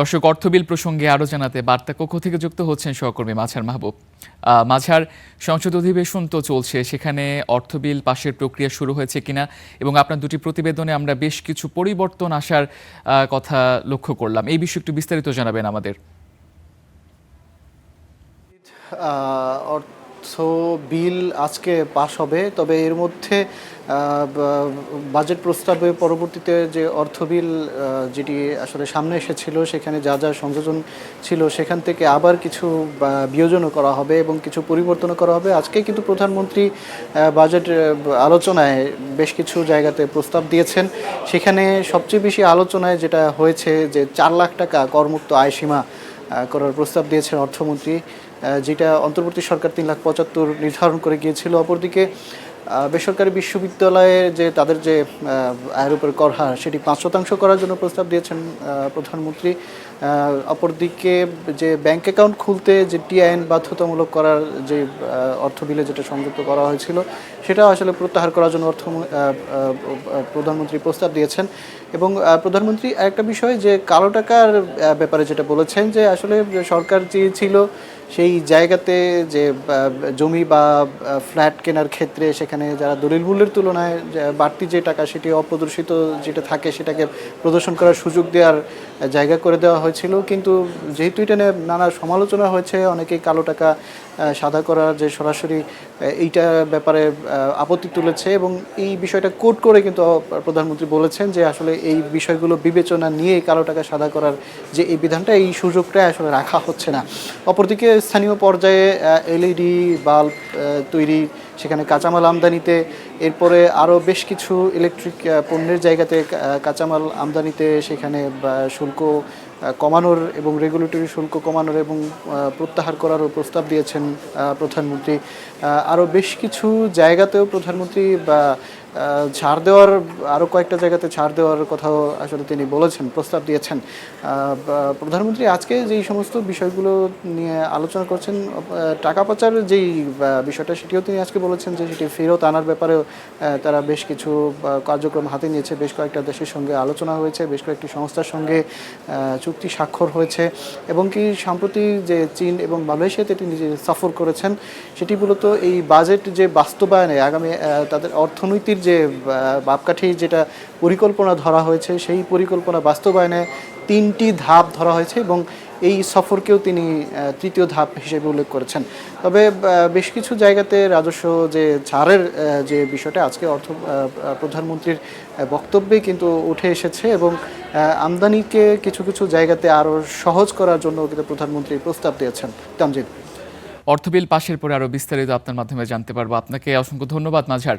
দর্শক, অর্থবিল প্রসঙ্গে আরও জানাতে বার্তা কক্ষ থেকে যুক্ত হচ্ছেন সহকর্মী মাঝার মাহবুব। মাঝার, সংসদ অধিবেশন তো চলছে, সেখানে অর্থবিল পাশের প্রক্রিয়া শুরু হয়েছে কিনা এবং আপনার দুটি প্রতিবেদনে আমরা বেশ কিছু পরিবর্তন আসার কথা লক্ষ্য করলাম। এই বিষয়ে একটু বিস্তারিত জানাবেন আমাদের। অর্থ বিল আজকে পাশ হবে, তবে এর মধ্যে বাজেট প্রস্তাবে পরবর্তীতে যে অর্থ বিল যেটি আসলে সামনে এসেছিল সেখানে যা যা সংযোজন ছিল সেখান থেকে আবার কিছু বিয়োজনও করা হবে এবং কিছু পরিবর্তনও করা হবে। আজকে কিন্তু প্রধানমন্ত্রী বাজেট আলোচনায় বেশ কিছু জায়গাতে প্রস্তাব দিয়েছেন। সেখানে সবচেয়ে বেশি আলোচনায় যেটা হয়েছে যে 4 লাখ টাকা করমুক্ত আয়সীমা করার প্রস্তাব দিয়েছেন অর্থমন্ত্রী, যেটা অন্তর্বর্তী সরকার 3,75,00,000 নির্ধারণ করে গিয়েছিল। অপরদিকে বেসরকারি বিশ্ববিদ্যালয়ে যে তাদের যে আয়ের উপর কর হার সেটি 5% করার জন্য প্রস্তাব দিয়েছেন প্রধানমন্ত্রী। অপরদিকে যে ব্যাংক অ্যাকাউন্ট খুলতে যে টিআইএন বাধ্যতামূলক করার যে অর্থ বিলে যেটা সংযুক্ত করা হয়েছিল সেটা আসলে প্রত্যাহার করার জন্য প্রধানমন্ত্রী প্রস্তাব দিয়েছেন। এবং প্রধানমন্ত্রী একটা বিষয় যে কালো টাকার ব্যাপারে যেটা বলেছেন যে আসলে সরকার চেয়েছিল সেই জায়গাতে যে জমি বা ফ্ল্যাট কেনার ক্ষেত্রে সেখানে যারা দলিল মূল্যের তুলনায় বাড়তি যে টাকা সেটি অপ্রদর্শিত যেটা থাকে সেটাকে প্রদর্শন করার সুযোগ দেওয়ার জায়গা করে দেওয়া হয়েছিল। কিন্তু যেহেতু এটা নিয়ে নানা সমালোচনা হয়েছে, অনেকেই কালো টাকা সাদা করার যে সরাসরি এইটা ব্যাপারে আপত্তি তুলেছে এবং এই বিষয়টা কোট করে কিন্তু প্রধানমন্ত্রী বলেছেন যে আসলে এই বিষয়গুলো বিবেচনা নিয়ে কালো টাকা সাদা করার যে এই বিধানটা, এই সুযোগটা আসলে রাখা হচ্ছে না। অপরদিকে স্থানীয় পর্যায়ে এলইডি বাল্ব তৈরি, সেখানে কাঁচামাল আমদানিতে, এরপরে আরও বেশ কিছু ইলেকট্রিক পণ্যের জায়গাতে কাঁচামাল আমদানিতে সেখানে শুল্ক কমানোর এবং রেগুলেটরি শুল্ক কমানোর এবং প্রত্যাহার করারও প্রস্তাব দিয়েছেন প্রধানমন্ত্রী। আরও বেশ কিছু জায়গাতেও প্রধানমন্ত্রী ছাড় দেওয়ার, আরও কয়েকটা জায়গাতে ছাড় দেওয়ার কথাও আসলে তিনি বলেছেন, প্রস্তাব দিয়েছেন। প্রধানমন্ত্রী আজকে যেই সমস্ত বিষয়গুলো নিয়ে আলোচনা করছেন, টাকা পাচারের যেই বিষয়টা সেটিও তিনি আজকে বলেছেন যে সেটি ফেরত আনার ব্যাপারেও তারা বেশ কিছু কার্যক্রম হাতে নিয়েছে। বেশ কয়েকটা দেশের সঙ্গে আলোচনা হয়েছে, বেশ কয়েকটি সংস্থার সঙ্গে চুক্তি স্বাক্ষর হয়েছে এবং কি সম্প্রতি যে চীন এবং মালয়েশিয়াতে তিনি যে সফর করেছেন সেটি মূলত এই বাজেট যে বাস্তবায়নে আগামী তাদের অর্থনীতির যে মাপকাঠি যেটা পরিকল্পনা ধরা হয়েছে সেই পরিকল্পনা বাস্তবায়নে 3টি ধাপ ধরা হয়েছে এবং এই সফরকেও তিনি তৃতীয় ধাপ হিসেবে উল্লেখ করেছেন। তবে বেশ কিছু জায়গাতে রাজস্ব যে ছাড়ের যে বিষয়টা আজকে প্রধানমন্ত্রীর বক্তব্যে কিন্তু উঠে এসেছে এবং আমদানিকে কিছু কিছু জায়গাতে আরও সহজ করার জন্য কিন্তু প্রধানমন্ত্রী প্রস্তাব দিয়েছেন। তামজিদ, অর্থবিল পাশের পরে আরও বিস্তারিত আপনার মাধ্যমে জানতে পারবো। আপনাকে অসংখ্য ধন্যবাদ মাঝার।